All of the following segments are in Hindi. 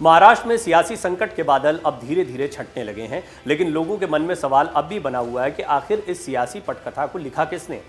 महाराष्ट्र में सियासी संकट के बादल अब धीरे धीरे छंटने लगे हैं, लेकिन लोगों के मन में सवाल अब भी बना हुआ है कि आखिर इस सियासी पटकथा को लिखा किसने।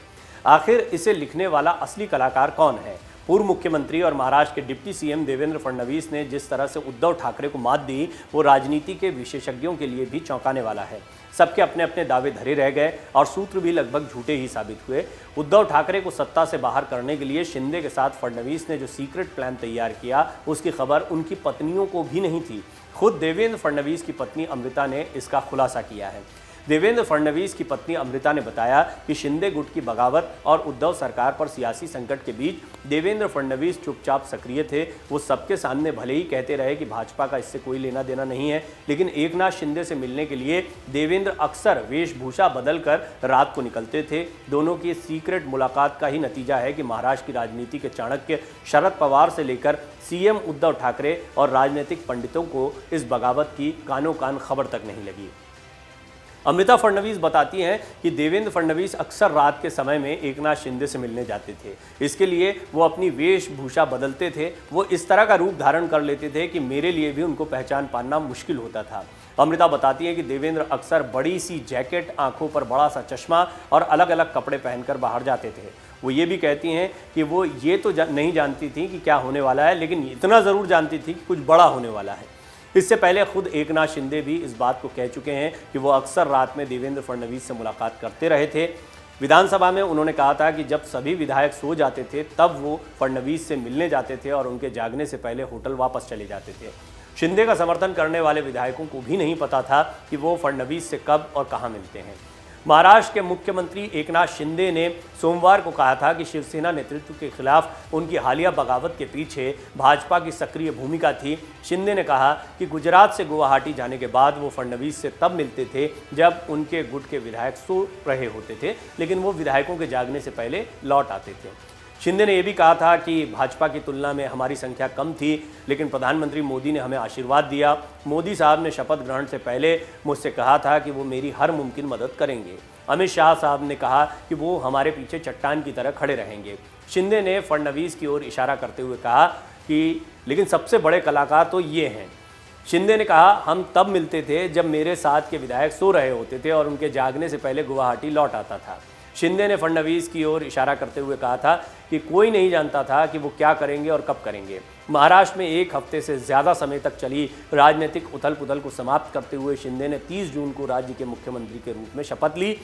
आखिर इसे लिखने वाला असली कलाकार कौन है। पूर्व मुख्यमंत्री और महाराष्ट्र के डिप्टी सीएम देवेंद्र फडणवीस ने जिस तरह से उद्धव ठाकरे को मात दी, वो राजनीति के विशेषज्ञों के लिए भी चौंकाने वाला है। सबके अपने अपने दावे धरे रह गए और सूत्र भी लगभग झूठे ही साबित हुए। उद्धव ठाकरे को सत्ता से बाहर करने के लिए शिंदे के साथ फडणवीस ने जो सीक्रेट प्लान तैयार किया, उसकी खबर उनकी पत्नियों को भी नहीं थी। खुद देवेंद्र फडणवीस की पत्नी अमृता ने इसका खुलासा किया है। देवेंद्र फडणवीस की पत्नी अमृता ने बताया कि शिंदे गुट की बगावत और उद्धव सरकार पर सियासी संकट के बीच देवेंद्र फडणवीस चुपचाप सक्रिय थे। वो सबके सामने भले ही कहते रहे कि भाजपा का इससे कोई लेना देना नहीं है, लेकिन एकनाथ शिंदे से मिलने के लिए देवेंद्र अक्सर वेशभूषा बदलकर रात को निकलते थे। दोनों की सीक्रेट मुलाकात का ही नतीजा है कि महाराष्ट्र की राजनीति के चाणक्य शरद पवार से लेकर सीएम उद्धव ठाकरे और राजनीतिक पंडितों को इस बगावत की कानों कान खबर तक नहीं लगी। अमृता फडणवीस बताती हैं कि देवेंद्र फडणवीस अक्सर रात के समय में एकनाथ शिंदे से मिलने जाते थे। इसके लिए वो अपनी वेशभूषा बदलते थे। वो इस तरह का रूप धारण कर लेते थे कि मेरे लिए भी उनको पहचान पाना मुश्किल होता था। अमृता बताती है कि देवेंद्र अक्सर बड़ी सी जैकेट, आंखों पर बड़ा सा चश्मा और अलग अलग कपड़े पहनकर बाहर जाते थे। वो ये भी कहती हैं कि वो ये तो नहीं जानती थी कि क्या होने वाला है, लेकिन इतना ज़रूर जानती थी कि कुछ बड़ा होने वाला है। इससे पहले खुद एकनाथ शिंदे भी इस बात को कह चुके हैं कि वो अक्सर रात में देवेंद्र फडणवीस से मुलाकात करते रहे थे। विधानसभा में उन्होंने कहा था कि जब सभी विधायक सो जाते थे तब वो फडणवीस से मिलने जाते थे और उनके जागने से पहले होटल वापस चले जाते थे। शिंदे का समर्थन करने वाले विधायकों को भी नहीं पता था कि वो फडणवीस से कब और कहाँ मिलते हैं। महाराष्ट्र के मुख्यमंत्री एकनाथ शिंदे ने सोमवार को कहा था कि शिवसेना नेतृत्व के खिलाफ उनकी हालिया बगावत के पीछे भाजपा की सक्रिय भूमिका थी। शिंदे ने कहा कि गुजरात से गुवाहाटी जाने के बाद वो फडणवीस से तब मिलते थे जब उनके गुट के विधायक सो रहे होते थे, लेकिन वो विधायकों के जागने से पहले लौट आते थे। शिंदे ने यह भी कहा था कि भाजपा की तुलना में हमारी संख्या कम थी, लेकिन प्रधानमंत्री मोदी ने हमें आशीर्वाद दिया। मोदी साहब ने शपथ ग्रहण से पहले मुझसे कहा था कि वो मेरी हर मुमकिन मदद करेंगे। अमित शाह साहब ने कहा कि वो हमारे पीछे चट्टान की तरह खड़े रहेंगे। शिंदे ने फडणवीस की ओर इशारा करते हुए कहा कि लेकिन सबसे बड़े कलाकार तो ये हैं। शिंदे ने कहा, हम तब मिलते थे जब मेरे साथ के विधायक सो रहे होते थे और उनके जागने से पहले गुवाहाटी लौट आता था। शिंदे ने फडणवीस की ओर इशारा करते हुए कहा था कि कोई नहीं जानता था कि वो क्या करेंगे और कब करेंगे। महाराष्ट्र में एक हफ्ते से ज़्यादा समय तक चली राजनीतिक उथल पुथल को समाप्त करते हुए शिंदे ने 30 जून को राज्य के मुख्यमंत्री के रूप में शपथ ली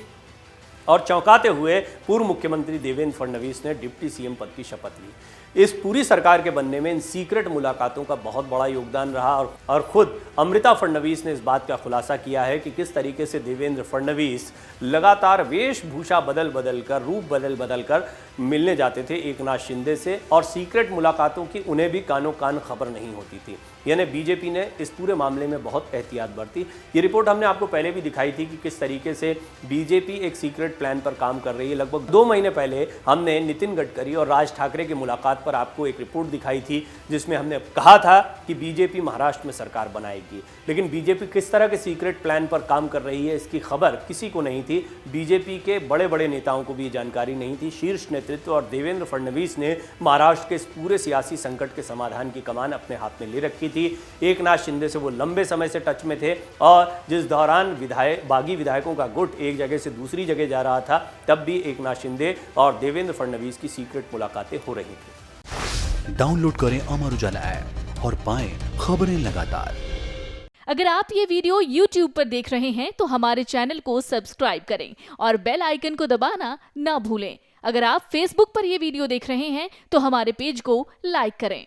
और चौंकाते हुए पूर्व मुख्यमंत्री देवेंद्र फडणवीस ने डिप्टी सीएम पद की शपथ ली। इस पूरी सरकार के बनने में इन सीक्रेट मुलाकातों का बहुत बड़ा योगदान रहा और खुद अमृता फडणवीस ने इस बात का खुलासा किया है कि किस तरीके से देवेंद्र फडणवीस लगातार वेशभूषा बदल बदल कर, रूप बदल बदल कर मिलने जाते थे एकनाथ शिंदे से, और सीक्रेट मुलाकातों की उन्हें भी कानों कान खबर नहीं होती थी। यानी बीजेपी ने इस पूरे मामले में बहुत एहतियात बरती। ये रिपोर्ट हमने आपको पहले भी दिखाई थी कि किस तरीके से बीजेपी एक सीक्रेट प्लान पर काम कर रही है। लगभग 2 महीने पहले हमने नितिन गडकरी और राज ठाकरे की मुलाकात पर आपको एक रिपोर्ट दिखाई थी, जिसमें हमने कहा था कि बीजेपी महाराष्ट्र में सरकार बनाएगी। लेकिन बीजेपी किस तरह के सीक्रेट प्लान पर काम कर रही है, इसकी खबर किसी को नहीं थी। बीजेपी के बड़े बड़े नेताओं को भी ये जानकारी नहीं थी। शीर्ष नेतृत्व और देवेंद्र फडणवीस ने महाराष्ट्र के इस पूरे सियासी संकट के समाधान की कमान अपने हाथ में ले रखी थी। एकनाथ शिंदे से वो लंबे समय से टच में थे और जिस दौरान बागी विधायकों का गुट एक जगह से दूसरी जगह जा रहा था, तब भी एकनाथ शिंदे और देवेंद्र फडणवीस की सीक्रेट मुलाकातें हो रही थी। डाउनलोड करें अमर उजाला ऐप और पाएं खबरें लगातार। अगर आप ये वीडियो YouTube पर देख रहे हैं तो हमारे चैनल को सब्सक्राइब करें और बेल आइकन को दबाना ना भूलें। अगर आप Facebook पर ये वीडियो देख रहे हैं तो हमारे पेज को लाइक करें।